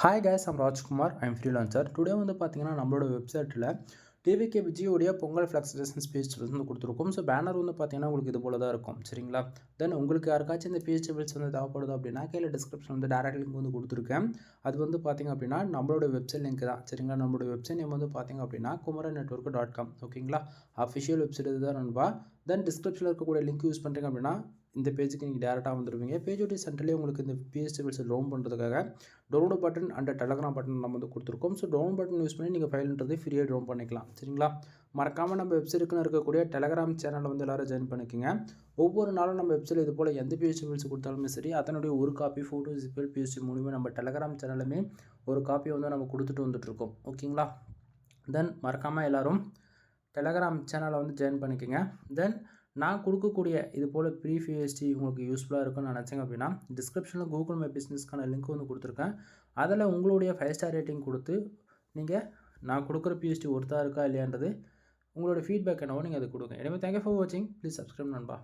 Hi guys, I'm Rajkumar. I'm freelancer. Today வந்து பார்த்தீங்கன்னா நம்மளோட வெப்சைட்டில் டிவிகே விஜயோடைய பொங்கல் ஃப்ளெக்ஸேஷன்ஸ் பேஜ் வந்து கொடுத்துருக்கோம். ஸோ பேனர் வந்து பார்த்தீங்கன்னா உங்களுக்கு இது போல தான் இருக்கும். சரிங்களா? தென் உங்களுக்கு யாருக்காச்சும் இந்த பேஜ் டேபிள்ஸ் வந்து தேவைப்படுது அப்படின்னா கீழே டிஸ்கிரிப்ஷன் வந்து டேரக்ட் லிங்க் வந்து கொடுத்துருக்கேன். அது வந்து பார்த்தீங்க அப்படின்னா நம்மளோட வெப்சைட் லிங்க் தான். சரிங்களா? நம்மளோட வெப்சைட் நேம் வந்து பார்த்தீங்க அப்படின்னா kumaranetwork.com. ஓகேங்களா? அஃபிஷியல் வெப்சைட் இதுதான் நண்பா. தென் டிஸ்கிரிப்ஷனில் இருக்கக்கூடிய லிங்க் யூஸ் பண்ணுறீங்க அப்படின்னா இந்த பேஜுக்கு நீங்கள் டேரெக்டாக வந்துடுவீங்க. பேஜோடைய சென்டர்லேயே உங்களுக்கு இந்த பேஜ் டேபிள்ஸ் டவுன் பண்ணுறதுக்காக download button and Telegram button நம்ம வந்து கொடுத்துருக்கோம். ஸோ டவுன் பட்டன் யூஸ் பண்ணி நீங்கள் ஃபைல்ன்றதை ஃப்ரீயாக டவுன் பண்ணிக்கலாம். சரிங்களா? மறக்காமல் நம்ம வெப்சைட்டுக்குன்னு இருக்கக்கூடிய டெலகிராம் சேனலில் வந்து எல்லோரும் ஜாயின் பண்ணிக்கோங்க. ஒவ்வொரு நாளும் நம்ம வெப்சைட் இது போல் எந்த பேஜ் டேபிள்ஸ் கொடுத்தாலுமே சரி அதனுடைய ஒரு காப்பி ஃபோட்டோ ஜிபிஎல் பிஎஸ்டி மூலியமாக நம்ம டெலகிராம் சேனலுமே ஒரு காப்பியை வந்து நம்ம கொடுத்துட்டு வந்துட்டுருக்கோம். ஓகேங்களா? தென் மறக்காமல் எல்லோரும் டெலகிராம் சேனலை வந்து ஜாயின் பண்ணிக்கோங்க. தென் நான் கொடுக்கக்கூடிய இது போல் ப்ரீஃபிஎஸ்டி உங்களுக்கு யூஸ்ஃபுல்லாக இருக்குன்னு நினச்சிங்க அப்படின்னா டிஸ்கிரிப்ஷனில் கூகுள் மை பிஸ்னஸ்க்கான லிங்க் வந்து கொடுத்துருக்கேன். அதில் உங்களுடைய 5 ஸ்டார் ரேட்டிங் கொடுத்து நீங்கள் நான் கொடுக்குற பிஎஸ்டி ஒர்த்தாக இருக்கா இல்லையான்றது உங்களோட ஃபீட்பேக் என்னவோ நீங்கள் அதை கொடுங்க. எனவே தேங்க்யூ ஃபார் வாட்சிங். ப்ளீஸ் சப்ஸ்கிரைப் நண்பா.